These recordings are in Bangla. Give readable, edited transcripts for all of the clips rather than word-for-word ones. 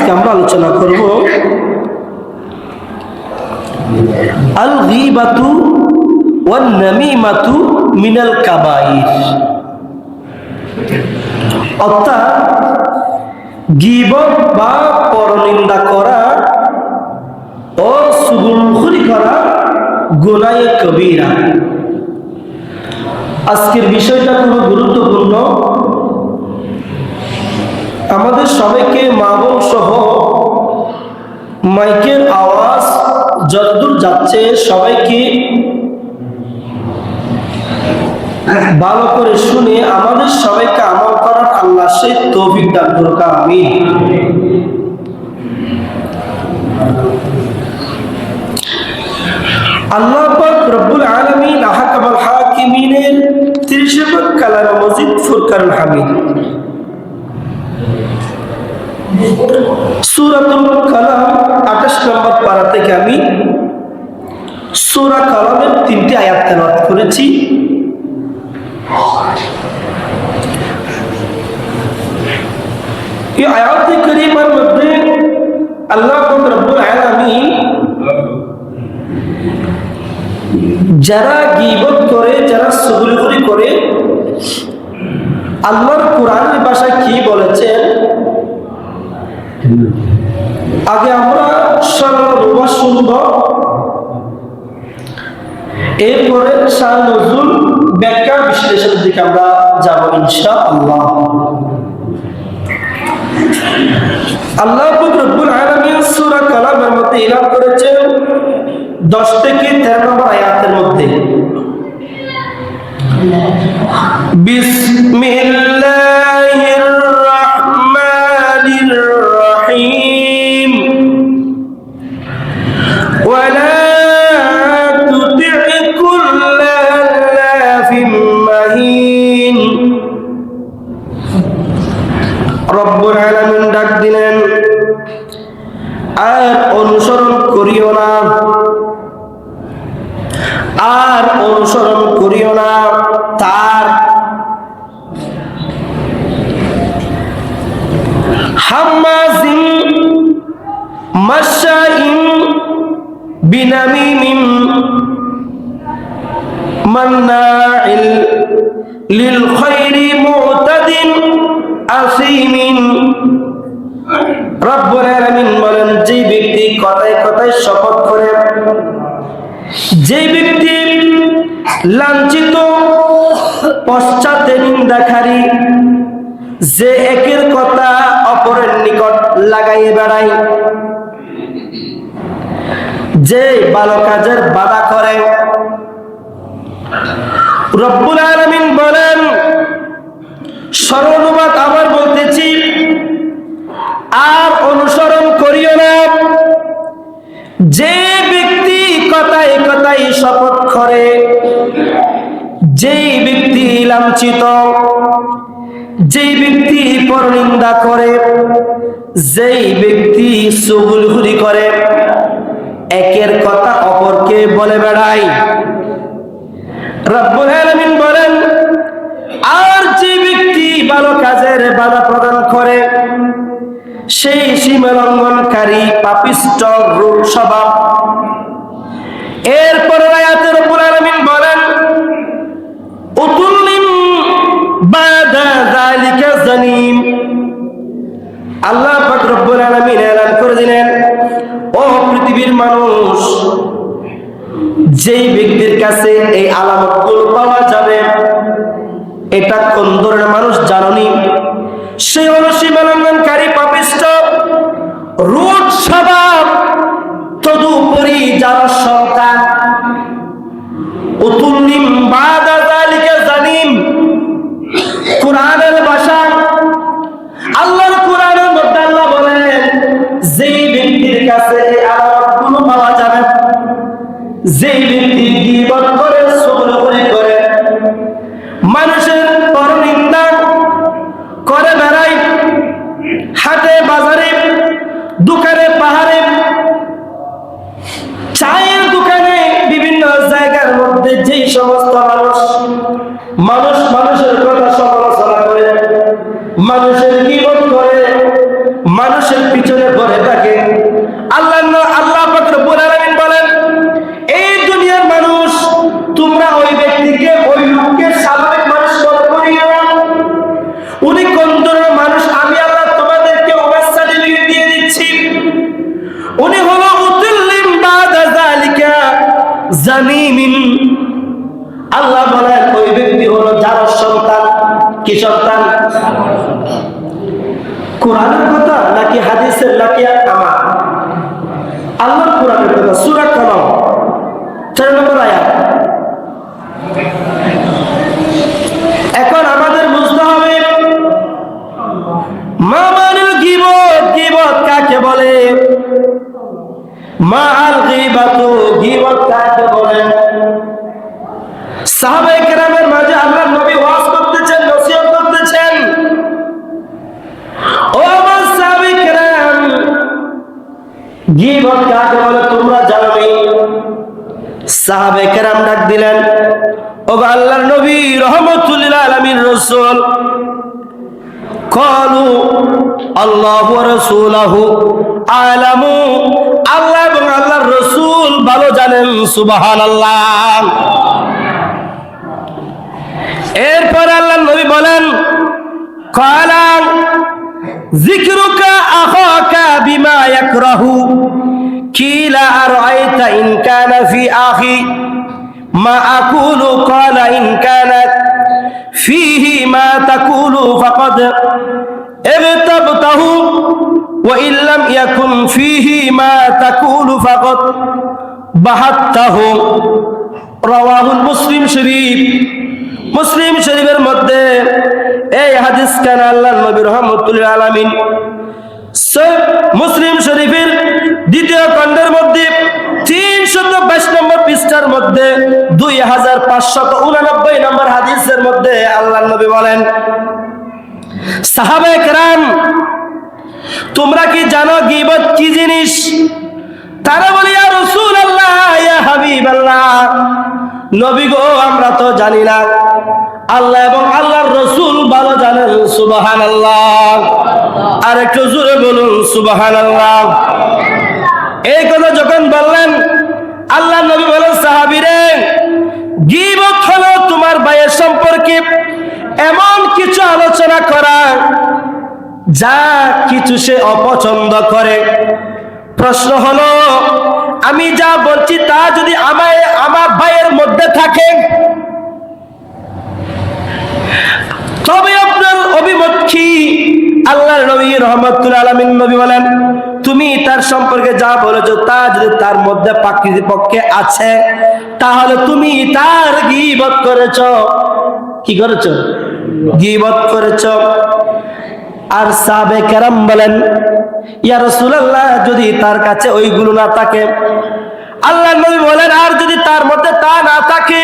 আজকে আমরা আলোচনা করব আল গীবাতু ওয়ান নামিমাতু মিনাল কাবাইর, অর্থাৎ গীবত বা পরনিন্দা করা ও চুগলখড়ি করা গুনাহে কবিরা। আজকের বিষয়টা খুব গুরুত্বপূর্ণ। আমাদের সবাইকে মা বোন সহ মাইকের আওয়াজ যতদূর যাচ্ছে সবাইকে ভালো করে শুনে আমাদের সবাইকে আমল করার আল্লাহ সেই তৌফিক দান করুক, আমিন। আল্লাহ পাক রব্বুল আলামিন আহকামুল হাকিমিনের 30 পাক কালামে মজিদ ফুরকানুল হামিদ সূরাতুল কালাম 28 নম্বর পারা থেকে আমি সূরা কালামের 3টি আয়াত তেলাওয়াত করেছি। এই আয়াতে কারীমার মধ্যে আল্লাহ পাক রব্বুল আলামিন যারা গীবত করে, যারা চুগলখড়ি করে, আল্লাহর কোরআনের ভাষায় কি বলেছেন আগে আমরা সরল শুনব, এরপরে শান নজুল ব্যাখ্যা বিশ্লেষণের দিকে আমরা যাব ইনশাআল্লাহ। আল্লাহ পাক রব্বুল আলামিন সূরা কালামের মধ্যে ইলান করেছেন 10 থেকে 13 নম্বর আয়াতের মধ্যে বিসমিল্লাহির রাহমানির রহিম ওয়ালা তুতি' কুল্লাল্লাফিম মাহিন। রব্বুল আলামিন ডাক দিলেন, আর অনুসরণ করিও না, আর অনুসরণ করিও না তার হাম্মাজিন মাশাইন বিনামিমিন মান্নাইল লিল খায়রি মুতাদিন আসিমিন। রব্বুল আলামিন বলেন, যে ব্যক্তি কথায় কথায় শপথ করে, যে ব্যক্তি লাঞ্ছিত, পশ্চাতে নিন্দাকারী, যে একের কথা অপরের নিকট লাগাইয়ে বেড়ায়, যে ভালো কাজের বাধা করে। রব্বুল আলামিন বলেন, সর্বনুবাদ আবার বলতেছি, আর অনুসরণ করিও না যে ব্যক্তি কথায় কথায় শপথ করে, যেই ব্যক্তি লাঞ্ছিত, যেই ব্যক্তি পরনিন্দা করে, যেই ব্যক্তি চুগলখড়ি করে, একের কথা অপরকে বলে বেড়ায়। রব্বুল আলামিন বলেন, আর যে ব্যক্তি ভালো কাজের বাধা প্রদান করে, সেই সীমালঙ্ঘনকারী, পাপিষ্ঠ, রূঢ় স্বভাব। এরপর আয়াতে রব্বুল আলামিন বলেন, উতুল্লিম বাদা যালিকা জানিম। আল্লাহ পাক রব্বুল আলামিন এলান করে দিলেন, ও পৃথিবীর মানুষ, যেই ব্যক্তির কাছে এই আলামতগুলো পাওয়া যাবে, এটা কোন ধরনের মানুষ জানোনি? সে হলো সীমালঙ্ঘনকারী, পাপিষ্ঠ, রূঢ় স্বভাব, তদুপরি যারা সন্তান। উতুল্লিম বাদা যালিকা জানিম, কোরআনের ভাষা, আল্লাহর কোরআনের মধ্যে আল্লাহ বলেন, যেই ব্যক্তির কাছে এই আলামতগুলো পাওয়া যাবে, যেই ব্যক্তি গীবত করে, চুগলখড়ি করে, মানুষের পরনিন্দা করে বেড়ায়, হাটে বাজারে, দোকানে পাহাড়ে, চায়ের দোকানে, বিভিন্ন জায়গার মধ্যে যেই সমস্ত মানুষ মানুষের কথা সমালোচনা করে, মানুষের গীবত করে, মানুষের পিছনে পিছনে পড়ে থাকে। আল্লাহ পাক রব্বুল আলামিন বলেন, এই দুনিয়ার মানুষ তোমরা ওই ব্যক্তিকে, ওই লোককে স্বাভাবিক মানুষ মনে করিও না। উনি কোন ধরনের মানুষ আমি আল্লাহ তোমাদেরকে ওনার সার্টিফিকেট দিয়ে দিচ্ছি। উনি হলো উতুল্লিম বাদা যালিকা জানিমিন। আল্লাহ বলেন ওই ব্যক্তি হলো যার সন্তান। কি সন্তান? কোরআনের কথা নাকি হাদিসের নাকি আমার? আল্লাহর কোরআনের কথা। সূরা কলম 4 নম্বর আয়াত। এখন আমাদের বুঝতে হবে মা মানিল গীবত, গীবত কাকে বলে? মা আল গীবাতু, গীবত কাকে বলে? সাহাবায়ে কেরামের মাঝে আল্লাহর নবী ওয়াজ করতেছেন, নসিহত করতেছেন। ও আমার সাহাবায়ে কেরাম, গীবত কাকে বলে তোমরা জানো? সাহাবায়ে কেরাম ডাক দিলেন, ও আল্লাহর নবী রাহমাতুল লিল আলামিন রাসূল, ক্বালু আল্লাহু ওয়া রাসূলুহু আলামু। আল্লাহ এবং আল্লাহর রাসূল ভালো জানেন। সুবহানাল্লাহ। এরপর আল্লাহর নবী বলেন, ক্বালা যিকরুকা আখাকা বিমা ইয়াকরাহু কিলা আরাইতা ইন কানা ফি আখি মা আকুলু ক্বালা ইন কানাত ফীহি মা তাকুলু ফাকাদ ইবতাবতাহু ওয়া ইন লাম ইয়াকুন ফীহি মা তাকুলু ফাকাদ বাহাত্তাহু। রাওয়াহুল মুসলিম শরীফ। মুসলিম শরীফের মধ্যে এই হাদিস কান আল্লাহর নবী রাহমাতুল লিল আলামিন মুসলিম শরীফের দ্বিতীয় খণ্ডের মধ্যে 322 নম্বর পৃষ্ঠার মধ্যে 2589 নম্বর হাদিসের মধ্যে আল্লাহর নবী বলেন, সাহাবায়ে কেরাম তোমরা কি জানো গীবত কি জিনিস? তারা বলে, ইয়া রাসূলুল্লাহ, ইয়া হাবিবাল্লাহ, নবী গো আমরা তো জানি না। আল্লাহ এবং আল্লাহর রাসূল ভালো জানেন। সুবহানাল্লাহ। আর একটু জোরে বলুন সুবহানাল্লাহ। এই কথা যখন বললেন, আল্লাহর নবী বলেন, সাহাবীরে, গীবত হলো তোমার ভাইয়ের সম্পর্কে এমন কিছু আলোচনা করা যা কিছু সে অপছন্দ করে। প্রশ্ন হলো, আমি যা বলছি তা যদি আমার ভাইয়ের মধ্যে থাকে তবে আপনার অভিমত কি? আল্লাহর নবী রাহমাতুল আলামিন নবী বলেন, তুমি তার সম্পর্কে যা বলেছো তা যদি তার মধ্যে পাকৃতপক্ষে আছে তাহলে তুমি তার গীবত করেছো। কি করেছো? গীবত করেছো। আর সাহাবায়ে কেরাম বলেন, ইয়া রাসূলুল্লাহ, যদি তার কাছে ওইগুলো না থাকে? আল্লাহর নবী বলেন, আর যদি তার মধ্যে তা না থাকে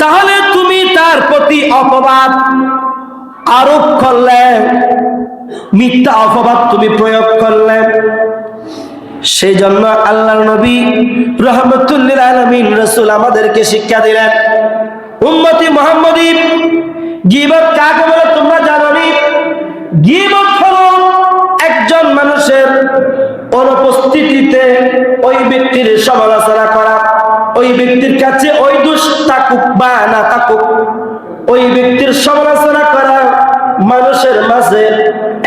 তাহলে তুমি তার প্রতি অপবাদ আরোপ করলে, মিথ্যা অপবাদ তুমি প্রয়োগ করলে। সেই জন্য আল্লাহর নবী রাহমাতুল লিল আলামিন রাসূল আমাদেরকে শিক্ষা দিলেন, উম্মতি মুহাম্মাদী, গীবত কাকে বলে তোমরা জানো নি? গীবত হলো একজন মানুষের অনুপস্থিতিতে ওই ব্যক্তির সমালোচনা করা, ওই ব্যক্তির কাছে ওই দোষ থাকুক বা না থাকুক, ওই ব্যক্তির সমালোচনা করা, মানুষের মাঝে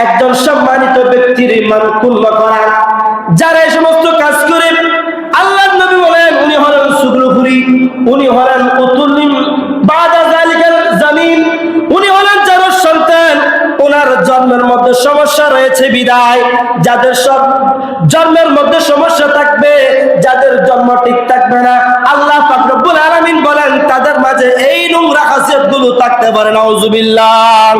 একজন সম্মানিত ব্যক্তির মান ক্ষুণ্ণ করা। যারা এই সমস্ত কাজ করে, আল্লাহর নবী বলেন, উনি হলেন সুগলুপুরি, উনি হলেন উতুল্লিম বাদা যালিকাল জামিন, উনি হলেন যার সন্তান ওনার জন্মের মধ্যে সমস্যা রয়েছে বিদায়। যাদের সব জন্মের মধ্যে সমস্যা থাকবে, যাদের জন্ম ঠিক থাকবে না, আল্লাহ পাক রব্বুল আলামিন বলেন তাদের মাঝে এই নোংরা খাসিয়াতগুলো থাকতে পারে। নাউজুবিল্লাহ।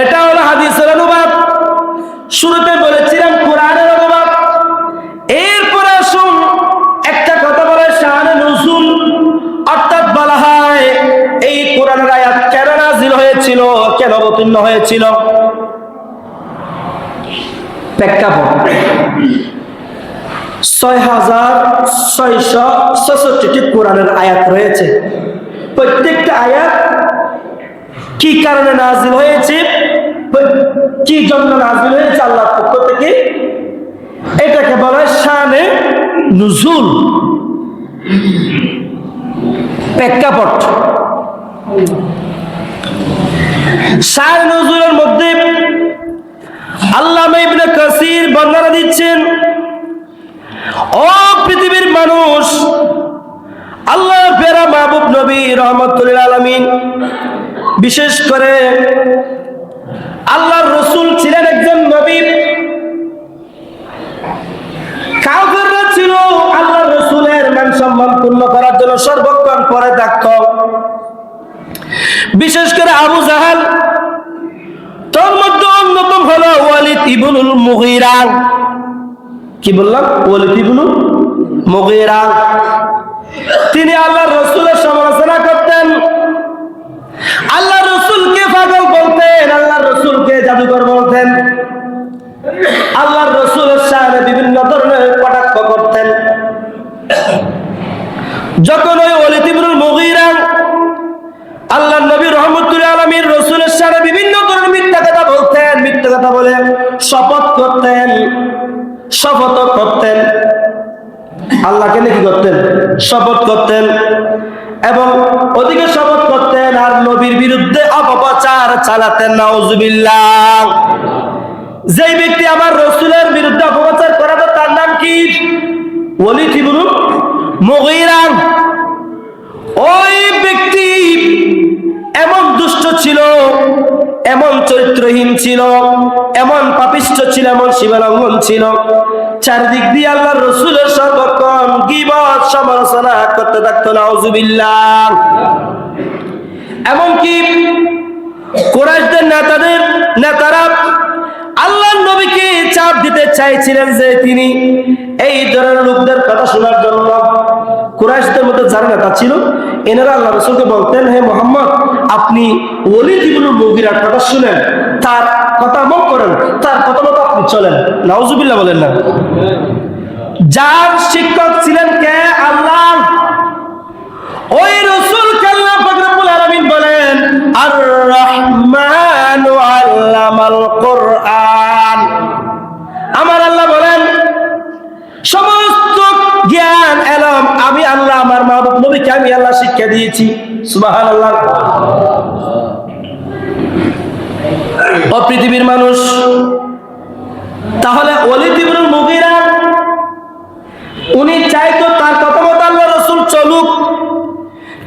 এটা হলো হাদিসের অনুবাদ। শুরুতে বলেছিলাম কোরআনের অনুবাদ। এরপরে আসুন একটা কথা বলে শানে নুজুল, অর্থাৎ বলা হয় এই কোরআনের আয়াত কেন নাযিল হয়েছিল, কেন অবতীর্ণ হয়েছিল। প্রেক্ষাপট 6666টি কোরআনের আয়াত রয়েছে। প্রত্যেকটা আয়াত কি কারণে নাযিল হয়েছে, কি জন্য নাযিল হয়েছে আল্লাহর পক্ষ থেকে, এটাকে বলা হয় শানে নুজুল, প্রেক্ষাপট। শানে নুজুলের মধ্যে আল্লামা ইবনে কাসির বর্ণনা দিচ্ছেন, ও পৃথিবীর মানুষ, আল্লাহর প্যারা মাহবুব নবী রাহমাতুল আলামিন, বিশেষ করে আল্লাহর রাসূল ছিলেন একজন নবী। কাফেররা ছিল আল্লাহর রাসূলের মান সম্মান পূর্ণ করার জন্য সর্বক্ষণ পরে থাকত। বিশেষ করে আবু জাহাল, তার মধ্যে অন্যতম হলো ওয়ালিদ ইবনুল মুগীরা। কি বললাম? ওয়ালিদ ইবনুল মুগীরা। তিনি আল্লাহর রাসূলের সমালোচনা করতেন, আল্লাহর রাসূলকে পাগল বলতেন, আল্লাহর রাসূলকে জাদুকর বলতেন, আল্লাহর রাসূলের শানে বিভিন্ন ধরনের কটাক্ষ করতেন। যখন ওই ওয়ালিদ ইবনুল মুগীরা আল্লাহর নবী রাহমাতুল্লাহ আলামিন রাসূলের শানে বিভিন্ন ধরনের মিথ্যা কথা বলতেন, মিথ্যা কথা বলে শপথ করতেন, শপথ করতেন, আল্লাহকে নাকি করতেন, শপথ করতেন, এবং ওদিকে শপথ করতেন আর নবীর বিরুদ্ধে অপপ্রচার চালাতেন। নাউজুবিল্লাহ। যেই ব্যক্তি আমার রাসূলের বিরুদ্ধে অপপ্রচার করে, তার নাম কি? ওয়ালিদ ইবনুল মুগীরা। ওই ব্যক্তি এমন দুষ্ট ছিল, এমন চরিত্রহীন ছিল, এমন পাপিষ্ঠ ছিল, এমন সীমালঙ্ঘন ছিল, চারদিক দিয়ে আল্লাহর রাসূলের সর্বক্ষণ গীবত সমালোচনা করতে থাকতো। নাউজুবিল্লাহ। এমনকি কুরাইশদের নেতারা আল্লাহর নবীকে চাপ দিতে চাইছিলেন যে তিনি এই ধরনের লোকদের কথা শোনার জন্য। কুরাইশদের মধ্যে যারা নেতা ছিল, এনারা আল্লাহ রাসূলকে বলতেন, হে মুহাম্মদ, আপনি ওয়ালিদ ইবনুল মুগীরার কথা শুনেন, তার কথা আমল করেন, তার কথা মতো আপনি চলেন। নাউজুবিল্লাহ বলেন না। যার শিক্ষক ছিলেন কে? আল্লাহ। ওই রাসূলকে আল্লাহ পাক রব্বুল আলামিন বলেন, আর রহমানু আল্লামাল কুরআন। আমার আল্লাহ বলেন, সমস্ত জ্ঞান এলম আমি আল্লাহ আমার মাহবুব নবীকে আমি আল্লাহ শিক্ষা দিয়েছি। সুবহানাল্লাহ। ও পৃথিবীর মানুষ, তাহলে ওয়ালিদ ইবনুল মুগীরা উনি চাইতো তার কথা মতো আল্লাহ রাসূল চলুক,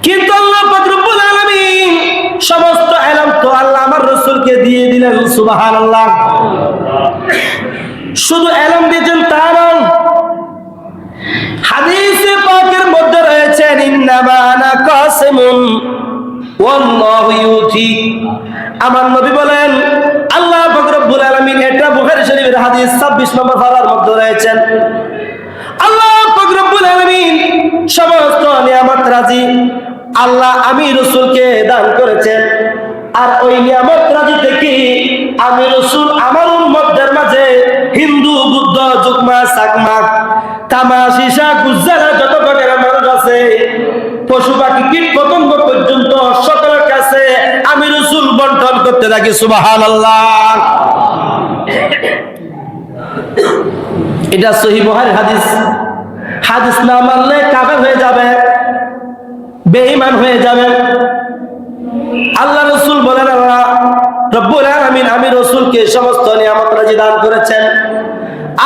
কিন্তু আল্লাহ পাক রব্বুল আলামিন সমস্ত ইলম তো আল্লাহ আমার রাসূলকে দিয়ে দিলেন। সুবহানাল্লাহ। শুধু ইলম দিয়েছেন তা নয়, হাদিসে পাকের মধ্যে রয়েছে, ইন্নামা আনা কাসিমুন ওয়াল্লাহু ইউতি। আমার নবী বলেন, আল্লাহ পাক রব্বুল আলামিন, এটা বুখারী শরীফের হাদিস 26 নম্বর পারার মধ্যে রয়েছেন, আল্লাহ পাক রব্বুল আলামিন সমস্ত নিয়ামত রাজি আল্লাহ আমি রাসূলকে দান করেছেন। আর ওই নিয়ামত রাজি থেকে আমি রাসূল আমার উম্মতদের মাঝে হিন্দু, বুদ্ধ, যুগমা, সাকমা, তামা, সীসা, গুজ্জারা যত প্রকারের মানুষ আছে, পশু পাখি, কীট পতঙ্গ পর্যন্ত সকলের কাছে আমি রাসূল বন্টন করতে থাকি। সুবহানাল্লাহ। এটা সহিহ বুখারীর হাদিস। হাদিস না মানলে কাফের হয়ে যাবে, বেঈমান হয়ে যাবে। আল্লাহ রাসূল বলেন, আল্লাহ রব্বুল আলামিন আমি রাসূলকে সমস্ত নিয়ামত রাজি দান করেছেন,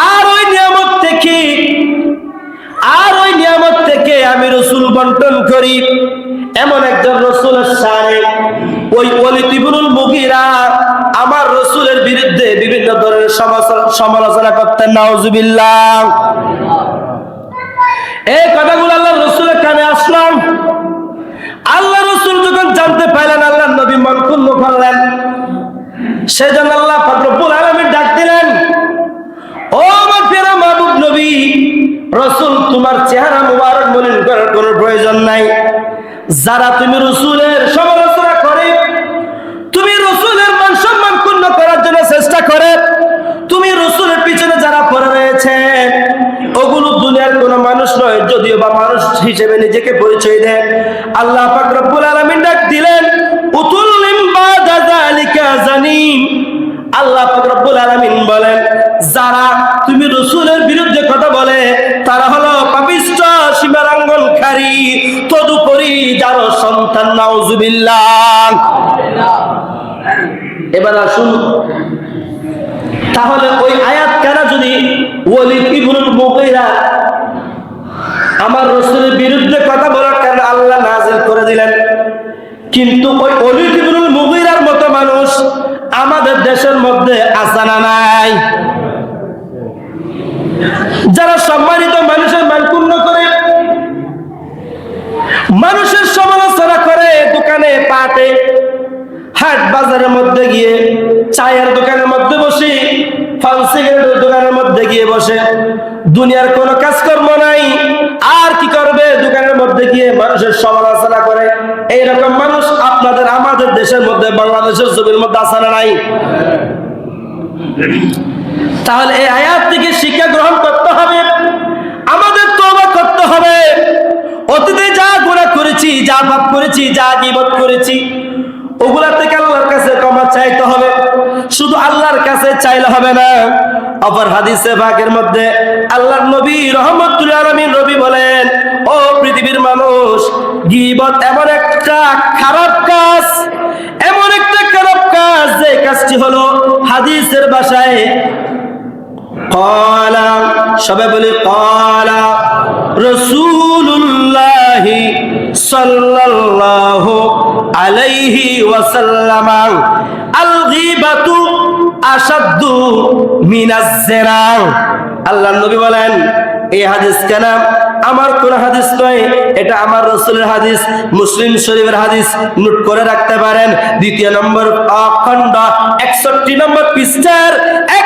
আর ওই নিয়ামত থেকে আমি রাসূল বন্টন করি। এমন একজন রাসূলের শানে ওই ওয়ালিদ ইবনুল মুগীরা আমার রাসূলের বিরুদ্ধে বিভিন্ন ধরনের সমালোচনা করতেন। নাউজুবিল্লাহ। এই কথাগুলো আল্লাহ রাসূলের কানে আসলাম। আল্লাহ রাসূল যখন জানতে পারলেন, আল্লাহ নবী মন ক্ষুণ্ণ করলেন। সেজন্য আল্লাহ পাক রব্বুল আলামিন ডাক দিলেন, ও আমার প্রিয় মাহবুব নবী রাসূল, তোমার চেহারা মুবারক মলিন করার কোনো প্রয়োজন নাই। যারা তুমি রাসূলের সমালোচনা করে, তুমি রাসূলের মান সম্মান ক্ষুণ্ণ করার জন্য চেষ্টা করে, তুমি রাসূলের পিছনে যারা পড়ে রয়েছে, ওগুলো দুনিয়ার কোনো মানুষ নয়, যদিও বা মানুষ হিসেবে নিজেকে পরিচয় দেয়। আল্লাহ পাক রব্বুল আলামিন ডাক দিলেন, উতুল্লিম বাদা যালিকা জানিম। আল্লাহ পাক রব্বুল আলামিন বলেন, যারা তুমি রাসূলের বিরুদ্ধে কথা বলে তারা হলো পাপিষ্ঠ, সীমালঙ্ঘনকারী, তদুপরি যার সন্তান, নাউজুবিল্লাহ। এবার আসুন, তাহলে ওই আয়াত কেন যদি ওয়ালিদ ইবনুল মুগীরা আমার রাসূলের বিরুদ্ধে কথা বলার কারণে আল্লাহ নাযিল করে দিলেন, কিন্তু ওই ওয়ালিদ ইবনুল মুগীরার মতো মানুষ আমাদের দেশের মধ্যে আছে না নাই? যারা সম্মানিত মানুষের মানকুণ্য করে, মানুষের সমালোচনা করে, দোকানে পাটে, হাট বাজারের মধ্যে গিয়ে, চায়ের দোকানের মধ্যে বসে, পান সিগারেটের দোকানের মধ্যে গিয়ে বসে, দুনিয়ার কোনো কাজকর্ম নাই, আর কি করবে? দোকানের মধ্যে গিয়ে মানুষের সমালোচনা করে। এইরকম মানুষ আপনাদের আমাদের দেশের মধ্যে, বাংলাদেশের জমির মধ্যে আছে না নাই? তাহলে এই আয়াত থেকে শিক্ষা গ্রহণ করতে হবে, আমাদের তওবা করতে হবে। অতীতে যা গুনাহ করেছি, যা পাপ করেছি, যা গীবত করেছি, ওগুলা থেকে আল্লাহর কাছে ক্ষমা চাইতে হবে। শুধু আল্লাহর কাছে চাইলে হবে না। অপর হাদিসে পাকের মধ্যে আল্লাহর নবী রাহমাতুল আলামিন নবী বলেন, ও পৃথিবীর মানুষ, গীবত এমন একটা খারাপ কাজ, এমন একটা খারাপ কাজ, যে কাজটি হলো হাদিসের ভাষায় ক্বালা, সবাই বলি ক্বালা রাসূলুল্লাহ সাল্লাল্লাহু আলাইহি ওয়াসাল্লাম, আল গীবাতু আশাদ্দু মিনাজ জিনা। আল্লাহর নবী বলেন, এই হাদিস কেন আমার কোন হাদিস নয়, এটা আমার রাসূলের হাদিস, মুসলিম শরীফের হাদিস, নোট করে রাখতে পারেন। দ্বিতীয় নম্বর খণ্ড 61 নম্বর পৃষ্ঠার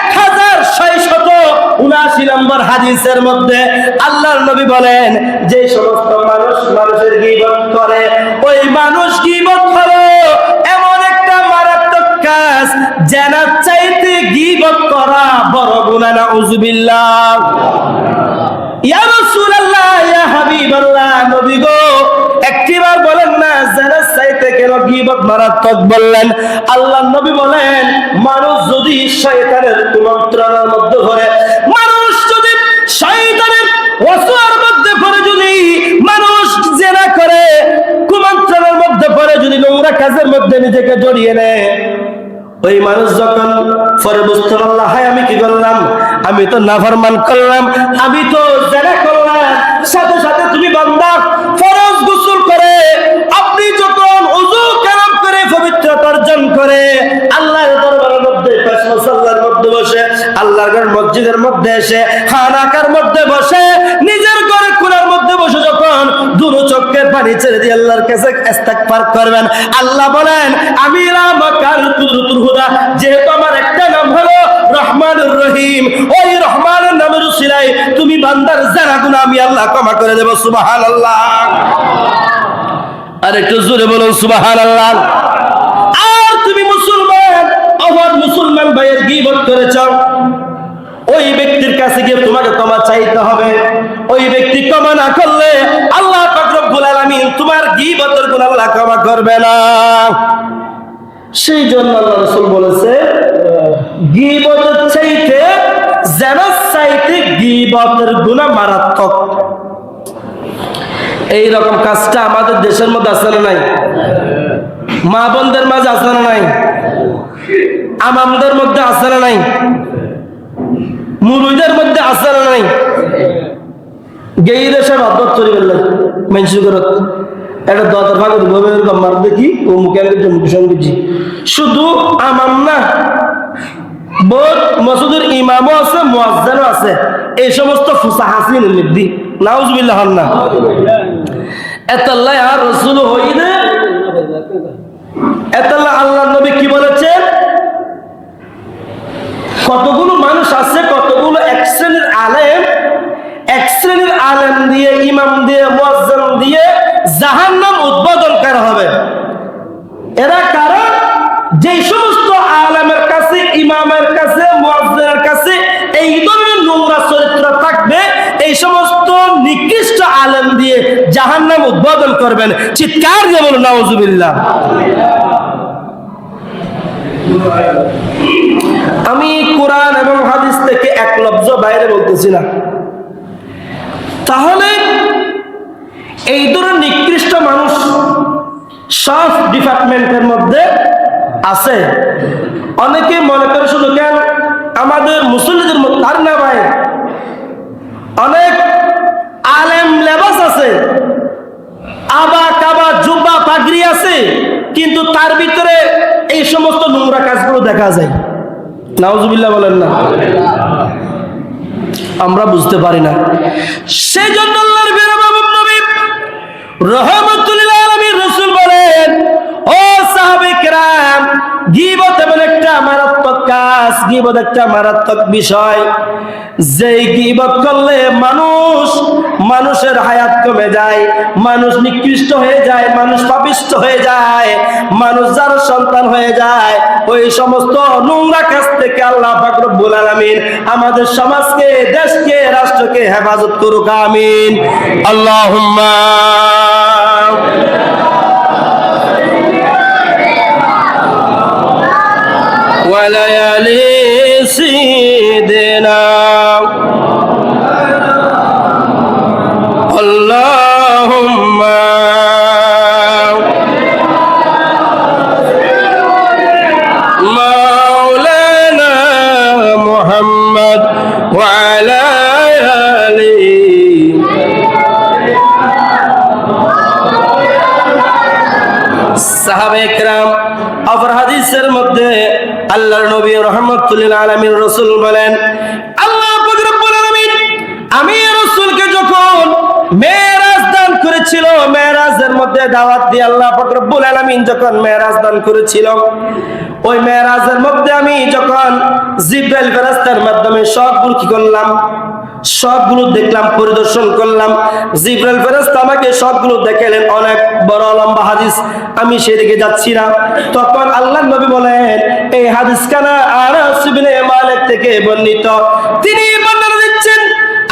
1679 নম্বর হাদিসের মধ্যে আল্লাহর নবী বলেন, যে সমস্ত মানুষ মানুষের গীবত করে, ওই মানুষ গীবত করে এমন একটা মারাত্মক কাজ, জান্নাত চাইতে গীবত করা বড় গুনাহ, নাউজুবিল্লাহ। ইয়া রাসূলুল্লাহ, ইয়া হাবিবাল্লাহ, নবী গো, একটিবার বলেন না জান্নাত চাইতে কেন গীবত মারাত্মক বললেন? আল্লাহর নবী বলেন, মানুষ যদি শয়তানের কুমন্ত্রণার মধ্যে পড়ে, মানুষ যদি শয়তানের ওয়াসওয়াসার মধ্যে পড়ে, যদি মানুষ জিনা করে, কুমন্ত্রণার মধ্যে পড়ে, যদি নোংরা কাজের মধ্যে নিজেকে জড়িয়ে নেয়, ওই মানুষ যখন পরে বুঝতে পারল, হায় আমি কি করলাম, আমি তো নাফরমান করলাম, আমি তো জিনা করলাম, সাথে সাথে তুমি বান্দা ফরজ গোসল করে, আপনি যখন ওযু কেরাম করে পবিত্রতা অর্জন করে আল্লাহর দরবারের মধ্যে, মুসল্লার মধ্যে বসে, আল্লাহর ঘর মসজিদের মধ্যে এসে, খানাকার মধ্যে বসে, নিজের ঘরে কুলার মধ্যে বসে যখন দুনো চোখের পানি ছেড়ে দিয়ে আল্লাহর কাছে ইস্তিগফার করবেন, আল্লাহ বলেন, আমি রামাকার কুদরতুল হুদা, যেহেতু আমার একটা নাম হলো রহমানুর রহিম, ওই রহমানের নামের উসিলায় তুমি বান্দার যারা গুনাহ আমি আল্লাহ ক্ষমা করে দেব। সুবহানাল্লাহ। আর একটু জোরে বলুন সুবহানাল্লাহ। আর তুমি মুসলমান, আমার মুসলমান ভাইয়ের গীবত করেছ, ওই ব্যক্তির কাছে গিয়ে তোমাকে ক্ষমা চাইতে হবে। ওই ব্যক্তি ক্ষমা না করলে আল্লাহ পাক রব্বুল আলামিন তোমার গীবতের গুনাহ আল্লাহ ক্ষমা করবে না। সেই জন্য আল্লাহ রাসূল বলেছে, গীবতের চাইতে জিনার চাইতে গীবতের গুনাহ মারাত্মক। এই রকম কাজটা আমাদের দেশের মধ্যে আছে না নাই? মা বোনদের মাঝে আছে না নাই? আমামদের মধ্যে আছে না নাই? মুরুইদের মধ্যে আছে না নাই? গেই দেশে বাদত চলে গেল মেনশন করে এটা দতের ভাগে গভীর মার দেখি ও মুখে সঙ্গীজি, শুধু আমাম না, বহুত মসজিদের ইমামও আছে, মুয়াজ্জিনও আছে, এই সমস্ত ফুসাহাসিন নির্দি নাউজুবিল্লাহ না। এতাল্লাহ আর রাসূল হইলে এতাল্লাহ আল্লাহর নবী কি বলেছেন? কতগুলো মানুষ আছে, কতগুলো এক শ্রেণীর আলেম দিয়ে, ইমাম দিয়ে, মুয়াজ্জিন দিয়ে জাহান্নাম উদ্বোধন করা হবে। এরা কারা? যে সমস্ত আলেমের কাছে, ইমামের কাছে, মুয়াজ্জিনের কাছে এই ধরনের নোংরা চরিত্র থাকবে, এই সমস্ত নিকৃষ্ট আলেম দিয়ে জাহান্নাম উদ্বোধন করবেন। চিৎকার দিয়ে বলুন নাউজুবিল্লাহ। আমি লফজ বাইরে বলতেছি না। তাহলে এই ধরনের নিকৃষ্ট মানুষ সব ডিপার্টমেন্টের মধ্যে আছে। অনেকে মনে করে শুধু কেন আমাদের মুসল্লিদের মধ্যে, আর না ভাই, অনেক আলেম লেবাস আছে, আবা কাবা জুব্বা পাগড়ি আছে, কিন্তু তার ভিতরে এই সমস্ত নোংরা কাজগুলো দেখা যায়। নাউজুবিল্লাহ বলেন না, আমরা বুঝতে পারি না। সেই জন্য আল্লাহর মাহবুব নবী রাহমাতুল লিল আলামিন রাসূল বলেন, ও সাহাবায়ে কেরাম, গীবত এমন একটা মারাত্মক কাজ, গীবত একটা মারাত্মক বিষয়, যেই গীবত করলে মানুষের হায়াত কমে যায়, মানুষ নিকৃষ্ট হয়ে যায়, মানুষ পাপিষ্ট হয়ে যায়, মানুষ যার সন্তান হয়ে যায়। ওই সমস্ত নোংরা কাজ থেকে আল্লাহ পাক রব্বুল আলামিন আমাদের সমাজকে, দেশকে, রাষ্ট্রকে হেফাজত করুক, আমিন। আল্লাহুম্মা ওয়ালায়ালি সিদিনা আল্লাহুম্মা মাওলানা মুহাম্মদ ওয়া আলা আলিহি সাহাবায়ে কেরাম। অপর হাদিসের মধ্যে আল্লাহর নবী রাহমাতুল লিল আলামিন রাসূল বলেন, আল্লাহ পাক রব্বুল আলামিন আমি রাসূলকে যখন মেরাজ দান করেছিল, মেরাজের মধ্যে দাওয়াত দিয়ে আল্লাহ পাক রব্বুল আলামিন যখন মেরাজ দান করেছিল, ওই মেরাজের মধ্যে আমি যখন জিবরাইল ফেরেশতার মাধ্যমে সবগুলো কি করলাম, সবগুলো দেখলাম, পরিদর্শন করলাম। জিবরাইল ফেরেশতা আমাকে সবগুলো দেখালেন, অনেক বড় লম্বা হাদিস, আমি সেদিকে যাচ্ছি না। তখন আল্লাহর নবী বলেন, এই হাদিস কানা আনাস ইবনে মালিক থেকে বর্ণিত, তিনি বর্ণনা দিচ্ছেন,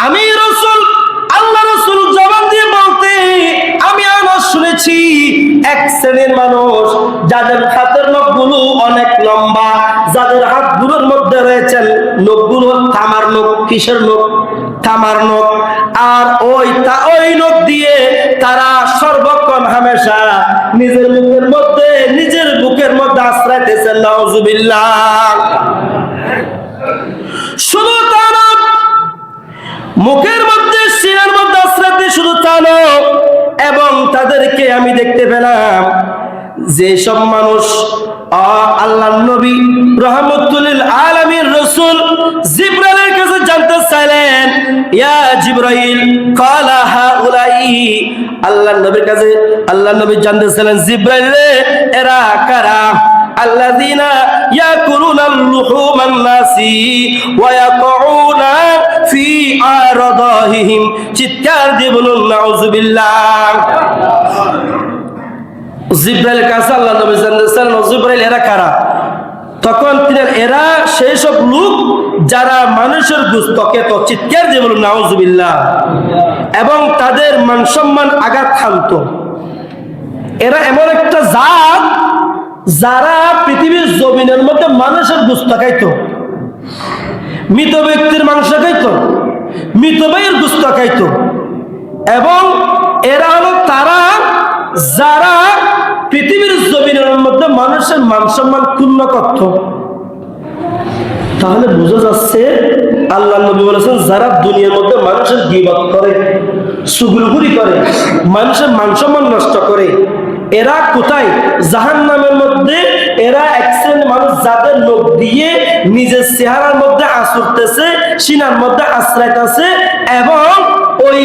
আমি রাসূল, আল্লাহ রাসূল জবান দিয়ে বলতে আমি আনাস শুনেছি, এক শ্রেণীর মানুষ যাদের হাতের নখগুলো অনেক লম্বা, যাদের হাতগুলোর মধ্যে রয়েছে নখগুলো তামার নখ। কিসের নখ? তামার নখ। আর ওই নখ দিয়ে তারা সর্বক্ষণ হামেশা নিজের বুকের মধ্যে আশ্রাইতেছেন। নাউজুবিল্লাহ। শুধু তা না, মুখের মধ্যে, সিনার মধ্যে আশ্রাইতে, শুধু তা না, এবং তাদেরকে আমি দেখতে পেলাম যে সব মানুষ আল্লাহর নবী রাহমাতুল লিল আলামিন রাসূল জিবরাইলের কাছে জানতে চাইলেন, ইয়া জিবরাইল ক্বালা হাউলাই, আল্লাহর নবীর কাছে আল্লাহর নবী জানতে চাইলেন, জিবরাইল রে, এরা কারা? আল্লাযীনা ইয়াকুলুনা লুহুমান নাসি ওয়া ইয়াকুউনা ফি আরাদাহিহিম। চিৎকার দিয়ে বলুন নাউজুবিল্লাহ। জিবরাইল কাছে আল্লাহ নবী জানতেছেন, জিবরাইল এরা কারা? তখন তিনি, এরা সেই সব লোক যারা মানুষের গোশত খেত। চিৎকার দিয়ে বলুন নাউজুবিল্লাহ। এবং তাদের মান সম্মান আঘাত হানত। এরা এমন একটা জাত যারা পৃথিবীর জমিনের মধ্যে মানুষের গোশত খাইত, মৃত ব্যক্তির মাংস খাইত, মৃত ভাইয়ের গোশত খাইত। এবং এরা হলো তারা যারা পৃথিবীর জমিনের মধ্যে মানুষের মান সম্মান ক্ষুণ্ণ করত। তাহলে বোঝা যাচ্ছে আল্লাহ নবী বলেছেন, যারা দুনিয়ার মধ্যে মানুষের গীবত করে, চুগলখুরি করে, মানুষের মান সম্মান নষ্ট করে, এরা কোথায়? জাহান্নামের মধ্যে। এরা এক শ্রেণীর মানুষ যাদের লোক দিয়ে নিজের চেহারার মধ্যে আঁচড়তেছে, সিনার মধ্যে আশ্রাইতেছে, এবং ওই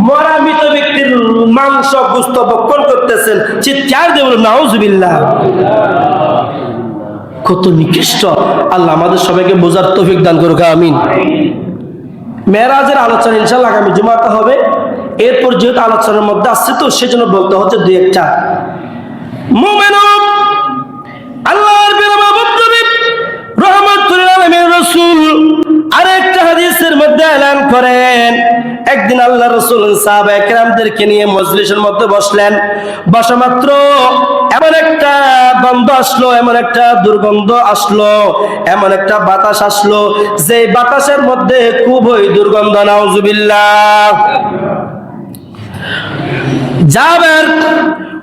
মরা মৃত ব্যক্তির মাংস গোশত ভক্ষণ করতেছেন। চিৎকার দিয়ে বলুন নাউজুবিল্লাহ। কত নিকৃষ্ট! আল্লাহ আমাদের সবাইকে বোঝার তৌফিক দান করুক, আমিন। মেরাজের আলোচনা ইনশাআল্লাহ আগামী জুমাতে হবে। এরপর যেহেতু আলোচনার মধ্যে আসছে, তো সেজন্য বলতে হচ্ছে দুই একটা। মুমিন আল্লাহর মাহবুব নবী রাহমাতুল লিল আলামিন রাসূল আরেকটা হাদিসের মধ্যে এলান করেন, একদিন আল্লাহ রাসূল সাহাবায়ে কেরামদেরকে নিয়ে মজলিসের মধ্যে বসলেন। বসা মাত্র এমন একটা গন্ধ আসলো, এমন একটা দুর্গন্ধ আসলো, এমন একটা বাতাস আসলো যে বাতাসের মধ্যে খুবই দুর্গন্ধ। নাউজুবিল্লাহ। জাবের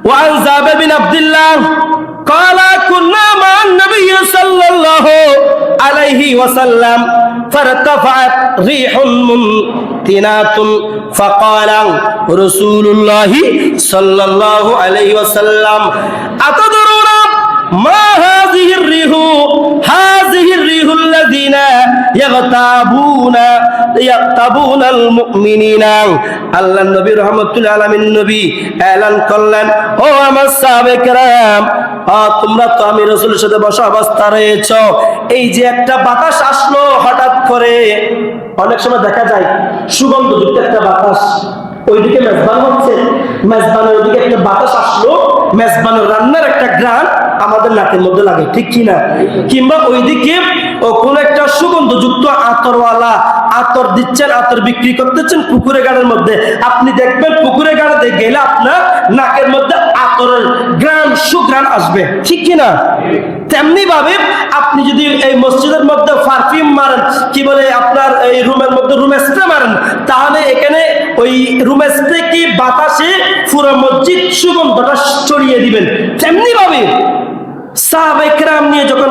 ওয়ান জাবের বিন আব্দুল্লাহ قال كنا مع النبي صلى الله عليه وسلم فارتفعت ريح منتنات فقال رسول الله صلى الله عليه وسلم أتدرون ما هذه الريح؟ هذه الريح الذين يغتابون المؤمنين। আল্লাহ নবী রাহমাতুল্লাহ আলামিন নবী এলান করলেন, ও আমার সাহাবায়ে কেরাম, তোমরা তো আমি রাসূলের সাথে বসা অবস্থা রয়েছো, এই যে একটা বাতাস আসলো হঠাৎ করে, অনেক সময় দেখা যায় সুগন্ধযুক্ত একটা বাতাস, ওইদিকে মেজবান হচ্ছে, মেজবানের ওইদিকে একটা বাতাস আসলো, মেজবানের রান্নার একটা ঘ্রাণ আমাদের নাকের মধ্যে লাগে, ঠিক কিনা? কিংবা ওইদিকে কোন একটা সুগন্ধযুক্ত আতরওয়ালা আতর দিচ্ছেন, আতর বিক্রি করতেছেন পুকুরে গাড়ের মধ্যে, আপনি দেখবেন পুকুরে গাড়াতে গেলে আপনার নাকের মধ্যে আতরের ঘ্রাণ সুঘ্রাণ আসবে, ঠিক কিনা? তেমনি ভাবে আপনি যদি এই মসজিদের মধ্যে পারফিউম মারেন, কি বলে আপনার এই রুমের মধ্যে রুম স্প্রে মারেন, তাহলে এখানে ওই রুম স্প্রে কি বাতাসে পুরো মসজিদ সুগন্ধটা ছড়িয়ে দিবেন। তেমনি ভাবে সাহাবায়ে কেরাম নিয়ে যখন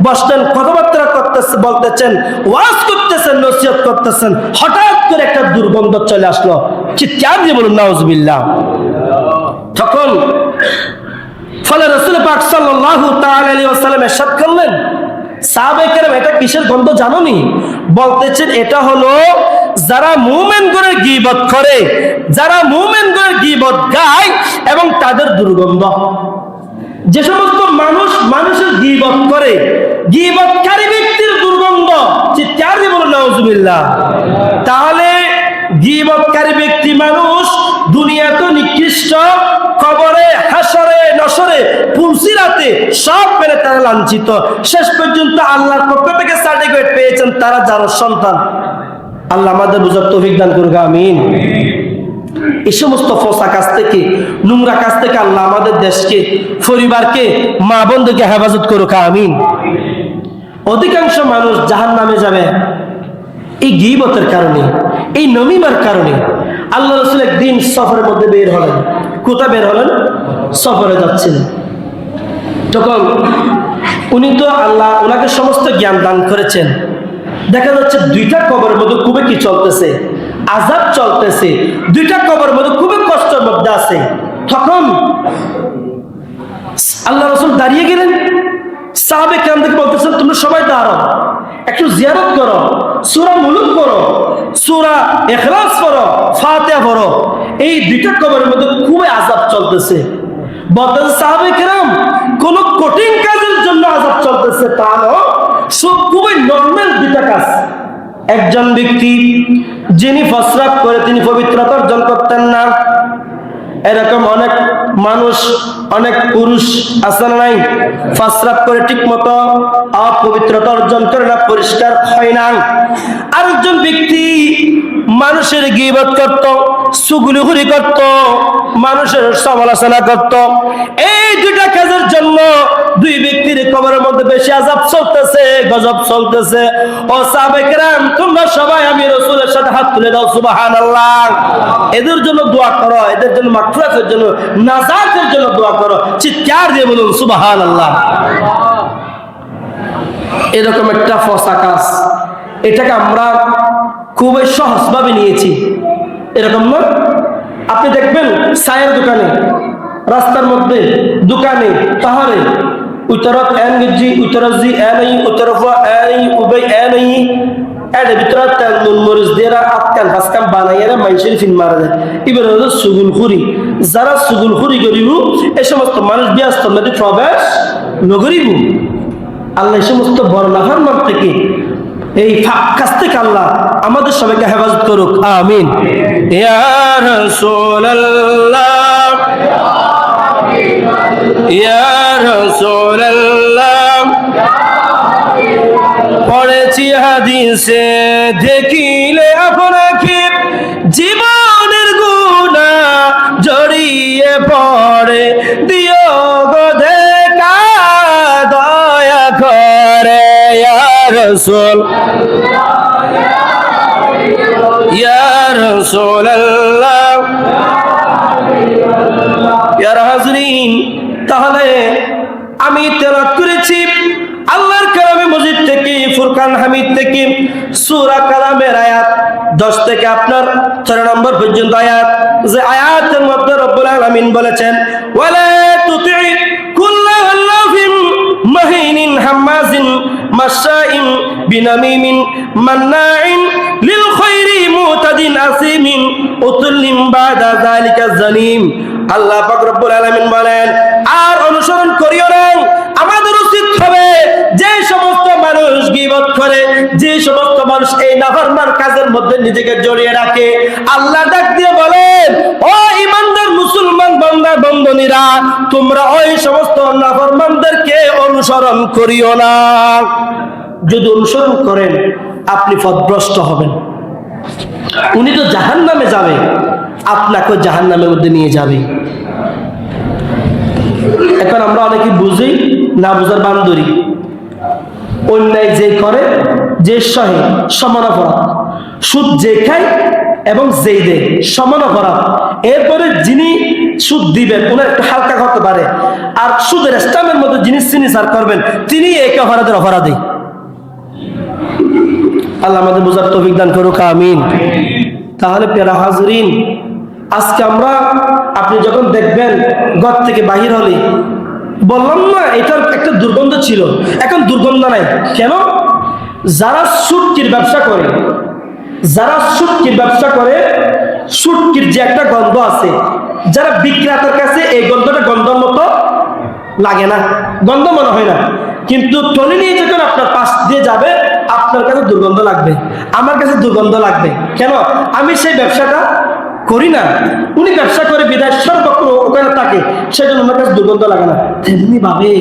বসতেন, কথাবার্তা করতেছেন, বলতেছেন, ওয়াজ করতেছেন, নসিহত করতেছেন, হঠাৎ করে একটা দুর্গন্ধ চলে আসলো, চিৎকার দিয়ে বলুন নাউজুবিল্লাহ। তখন ফলে রাসূল পাক সাল্লাল্লাহু তাআলা আলাইহি ওয়াসাল্লাম ইরশাদ করলেন, সাহাবায়ে কেরাম এটা কিসের গন্ধ জানোনি? বলতেছেন এটা হলো যারা মুমিনগণের গীবত করে, যারা মুমিনগণের গীবত গায় এবং তাদের দুর্গন্ধ। যে সমস্ত মানুষের গীবত করে, গীবতকারী ব্যক্তির দুর্গন্ধ, চিৎকার দিয়ে বলুন নাউজুবিল্লাহ। তাহলে গীবতকারী ব্যক্তি মানুষ দুনিয়াতে নিকৃষ্ট, কবরে, হাসরে, নসরে, পুলসিরাতে সব মেনে তারা লাঞ্ছিত, শেষ পর্যন্ত আল্লাহর পক্ষ থেকে সার্টিফিকেট পেয়েছেন তারা যার সন্তান। আল্লাহ আমাদের বুঝার তৌফিক দান করুক, আমিন। এই সমস্ত ফসা কাজ থেকে, নোংরা কাজ থেকে আল্লাহ আমাদের দেশকে, পরিবারকে, মা বোনদেরকে হেফাজত করুক, আমিন। অধিকাংশ মানুষ জাহান্নামে যাবে এই গীবতের কারণে, এই নমিমার কারণে। আল্লাহ রাসূল একদিন সফরের মধ্যে বের হলেন। কোথায় বের হলেন? সফরে যাচ্ছেন। তখন উনি তো আল্লাহ ওনাকে সমস্ত জ্ঞান দান করেছেন, দেখা যাচ্ছে দুইটা কবরের মধ্যে খুবই কি চলতেছে, আযাব চলতেছে, দুইটা কবরের মধ্যে খুবই কষ্টের মধ্যে আছে। তখন আল্লাহ রাসূল দাঁড়িয়ে গেলেন, সাহাবে কেরামদেরকে বলতেছেন, তোমরা সবাই দাঁড়াও, একটু জিয়ারত করো, সূরা মুলুক পড়ো, সূরা ইখলাস পড়ো, ফাতিহা পড়ো। এই দুইটা কবরের মধ্যে খুবই আযাব চলতেছে। বলতেন সাহাবে কেরাম, কোন কঠিন কাজের জন্য আযাব চলতেছে তা নয়, সব খুবই নরমাল দুইটা কাজ। একজন ব্যক্তি যিনি প্রস্রাব করে তিনি পবিত্রতা অর্জন করতেন না, এরকম অনেক মানুষ, অনেক পুরুষ আছে না নাই, প্রস্রাব করে ঠিক মতো অপবিত্রতা অর্জন করে না, পরিষ্কার হয় না। আরেকজন ব্যক্তি মানুষের গীবত করত, চুগলিখুরি করত, মানুষের সমালোচনা করত। এই দুইটা কাজের জন্য দুই ব্যক্তির কবরের মধ্যে বেশি আযাব চলতেছে, গজব চলতেছে। ও সাহাবায়ে কেরাম, তোমরা সবাই আমি রাসূলের সাথে হাত তুলে দাও, সুবহানাল্লাহ। এদের জন্য দোয়া করো, এদের জন্য মাগফিরাতের জন্য, নাজাতের জন্য দোয়া করো, চিৎকার দিয়ে বলুন সুবহানাল্লাহ। এরকম একটা ফসা কাজ, এটাকে আমরা খুবই সহজভাবে নিয়েছি, এরকম না? আপনি দেখবেন চায়ের দোকানে, রাস্তার মধ্যে, দোকানে, পাহাড়ে, উত্তরত এন গজি, উত্তরজি এ নাই, উত্তরফা এ নাই, উবাই এ নাই, এর ভিতরে তেল নুন মরিচ দিয়ে আটকান ফাসকান বানাইয়া মানুষের ফিন মারা যায়। এবার হলো সুগুলখুরি। যারা সুগুলখুরি করিব, এই সমস্ত মানুষ ব্যস্ত নদী প্রবেশ নগরিব। আল্লাহ এই সমস্ত বড় নাফরমান থেকে, এই কাছ থেকে আল্লাহ আমাদের সবাইকে হেফাজত করুক, আমিন। ইয়া রাসূলুল্লাহ, ইয়া রাসূলুল্লাহ, পড়েছি হাদিসে দেখিলে আপনাকে জীবনের গুনাহ জড়িয়ে পড়ে, দিও গো রাসূল ইয়া রাসূলুল্লাহ ইয়া হাজরিন। তাহলে আমি তেলাওয়াত করেছি আল্লাহর কালামে মজিদ থেকে, ফুরকান হামিদ থেকে সূরা কালামের আয়াত 10 থেকে আপনার 4 নম্বর পর্যন্ত আয়াত, যে আয়াতের মধ্যে রব্বুল আলামিন বলেছেন ওয়ালা তুতি কুল্লা হাল্লাফিন মাহিনিন হাম্মাজিন মাশাইন বিনামিমিন মান্নাইন লিল খায়রি মুতাদিন আসিমিন উতুল্লিম বাদা যালিকা জানিম। আল্লাহ পাক রব্বুল আলামিন বলেন, আর অনুসরণ করিও না। আমাদের উচিত হবে যে সমস্ত মানুষ গীবত করে, যে সমস্ত মানুষ এই নাফরমান কাজের মধ্যে নিজেকে জড়িয়ে রাখে, আল্লাহ ডাক দিয়ে বলেন, ও ঈমানদার মুসলমান বান্দা বন্দনীরা, তোমরা ওই সমস্ত নাফরমানদেরকে অনুসরণ করিও না। যদি অনুসরণ করেন আপনি পথভ্রষ্ট হবেন। উনি তো জাহান্নামে যাবে, আপনাকে জাহান্নামের মধ্যে নিয়ে যাবে। এখন আমরা অনেকে বুঝি না, বুঝার বান্দরি। অন্যায় যে করে, যে সহে সমান অপরাধ, সুদ যে খায় এবং যেই দেয় সমান অপরাধ। এরপরে যিনি সুদ দিবেন উনি একটু হালকা করতে পারে, আর সুদের স্টামের মধ্যে যিনি সিগনেচার করবেন তিনি এক অপরাধের অপরাধী। আল্লাহ আমাদের বোঝার তৌফিক দান করুক, আমিন। তাহলে প্যারা হাজরিন, আজকে আমরা, আপনি যখন দেখবেন ঘর থেকে বাহির হলে, বললাম না এটার একটা দুর্গন্ধ ছিল, এখন দুর্গন্ধ নাই। কেন? যারা সুটকির ব্যবসা করে, যারা সুটকির ব্যবসা করে, সুটকির যে একটা গন্ধ আছে, যারা বিক্রেতার কাছে এই গন্ধটা গন্ধর মতো লাগে না, গন্ধ মনে হয় না, কিন্তু টলি নিয়ে যখন আপনার পাশ দিয়ে যাবে আপনার কাছে দুর্গন্ধ লাগবে, আমার কাছে দুর্গন্ধ লাগবে। কেন? আমি সেই ব্যবসাটা করি না, উনি ব্যবসা করে বিদায় সর্বক্ষণ ওখানে থাকে, সেজন্য আমার কাছে দুর্গন্ধ লাগে না। তেমনি ভাবে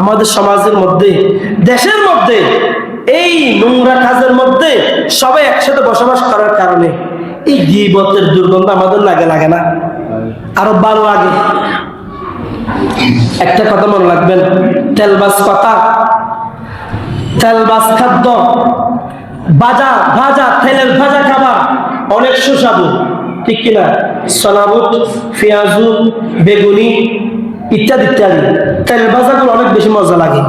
আমাদের সমাজের মধ্যে, দেশের মধ্যে এই নোংরা কাজের মধ্যে সবাই একসাথে বসবাস করার কারণে এই গীবতের দুর্গন্ধ আমাদের লাগে না, আরো ভালো লাগে। একটা কথা মনে রাখবেন, তেলবাস কথা, তেলবাস খাদ্য, ভাজা তেলের ভাজা খাবার অনেক সুস্বাদু, ঠিক কিনা? সলাবুট, পেঁয়াজু, বেগুনি ইত্যাদি ইত্যাদি তেল ভাজাগুলো অনেক বেশি মজা লাগে।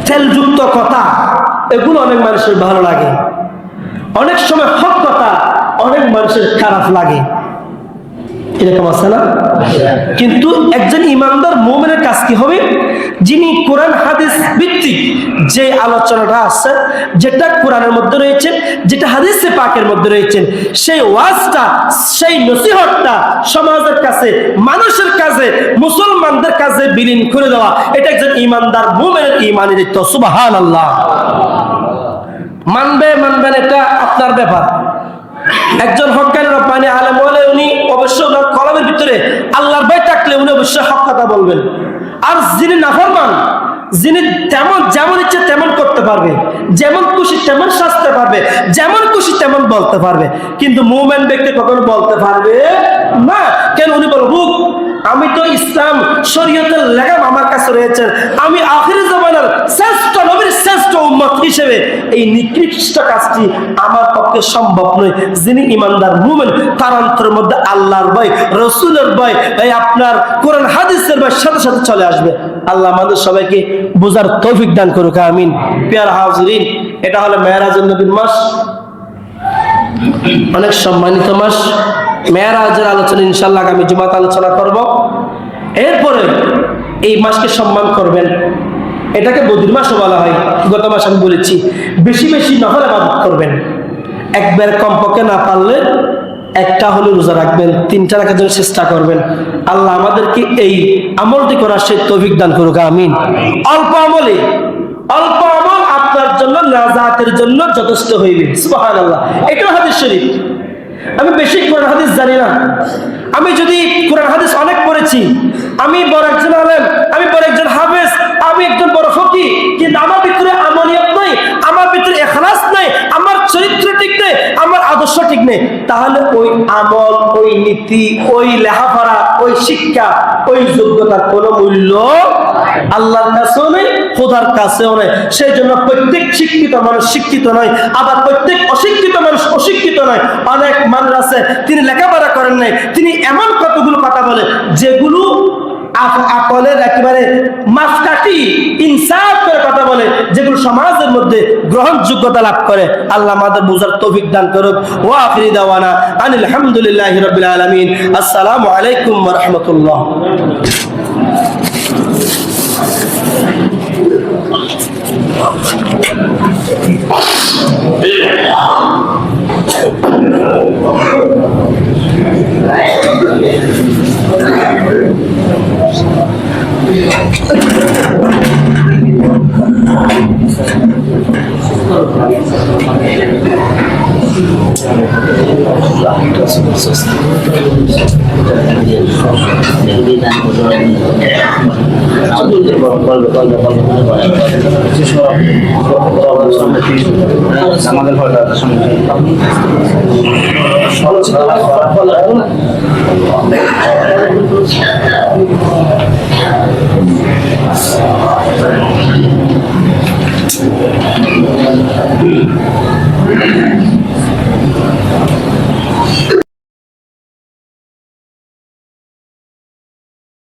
তেলযুক্ত কথা এগুলো অনেক মানুষের ভালো লাগে, অনেক সময় হক কথা অনেক মানুষের খারাপ লাগে, এরকম আছে না? কিন্তু একজন ইমানদার মুমিনের কাজ কি হবে? যিনি কোরআন হাদিস ভিত্তিক যে আলোচনাটা আছে, যেটা কোরআনের মধ্যে রয়েছে, যেটা হাদিসে পাকের মধ্যে রয়েছে, সেই ওয়াজটা, সেই নসিহতটা সমাজের কাছে, মানুষের কাছে, মুসলমানদের কাছে বিলীন করে দেওয়া, এটা একজন ইমানদার মুমিনের ঈমানের দায়িত্ব। সুবহানাল্লাহ। মানবেন এটা আপনার ব্যাপার। একজন হক্কানি রব্বানি আলেম বলে, উনি অবশ্যই ওনার কলমের ভিতরে আল্লাহর ভয় থাকলে উনি অবশ্যই হক কথা বলবেন। আর যিনি নাফরমান, যিনি যেমন ইচ্ছে তেমন করতে পারবে, যেমন খুশি তেমন সাজতে পারবে, যেমন খুশি তেমন বলতে পারবে, কিন্তু মুমিন ব্যক্তি কখনো বলতে পারবে না। কেন? উনি বলবো, আমি তো ইসলাম শরীয়তের লাগাম আমার কাছে রয়েছে, আমি আখিরি জামানার শ্রেষ্ঠ নবীর শ্রেষ্ঠ উম্মত হিসেবে এই নিকৃষ্ট কাজটি আমার পক্ষে সম্ভব নয়। যিনি ইমানদার মুমিন, তার অন্তরের মধ্যে আল্লাহর ভয়, রাসূলের ভয়, এই আপনার কোরআন হাদিসের ভয় সাথে সাথে চলে আসবে। আল্লাহ আমাদের সবাইকে বুঝার তৌফিক দান করুক, আমিন। প্রিয় হাজিরিন, এটা হলো মেরাজুন নবীর মাস, অনেক সম্মানিত মাস। মেরাজের আলোচনা ইনশাআল্লাহ আগামী জুমাতে আলোচনা করব। এরপরে এই মাসকে সম্মান করবেন, এটাকে বদির মাসও বলা হয়। গত মাস আমি বলেছি, বেশি বেশি নফল ইবাদত করবেন, একবার কমপক্ষে না পারলে একটা হলে রোজা রাখবেন, 3টা রাখার জন্য চেষ্টা করবেন। আল্লাহ আমাদেরকে এই আমলটি করার সেই তৌফিক দান করুক, আমিন। অল্প আমল আপনার জন্য নাজাতের জন্য যথেষ্ট হইবে। সুবহানাল্লাহ। এটা হাদিস শরীফ। আমি বেশি কোরআন হাদিস জানি না, আমি যদি কোরআন হাদিস অনেক পড়েছি, আমি বড় একজন আলেম, আমি বড় একজন হাফেজ, আমি একজন বড় ফকিহ, কিন্তু আমার ভিতরে আমলিয়াত নাই, আমার ভিতরে ইখলাস নাই, আমার চরিত্র ঠিক নেই, আমার আদর্শ ঠিক নেই। নে, তাহলে ওই আমল, ওই নীতি, ওই লেখাপড়া, ওই শিক্ষা, ওই যোগ্যতার কোনো মূল্য আল্লাহর কাছেও নেই, খোদার কাছেও নেই। সেই জন্য প্রত্যেক শিক্ষিত মানুষ শিক্ষিত নয়, আবার প্রত্যেক অশিক্ষিত মানুষ অশিক্ষিত নয়। অনেক মানুষ আছে তিনি লেখাপড়া করেন নাই, তিনি এমন কতগুলো কথা বলে যেগুলো আকলের একেবারে মাপকাঠি ইনসাফ করে কথা বলে, যেগুলো সমাজের মধ্যে গ্রহণযোগ্যতা লাভ করে। আল্লাহ আমাদের বুঝার তৌফিক দান করুক। ওয়া আখিরি দাওয়ানা আনিল হামদুলিল্লাহি রাব্বিল আলামিন। আসসালামু আলাইকুম ওয়া রাহমাতুল্লাহ। আমাদের ঘরটা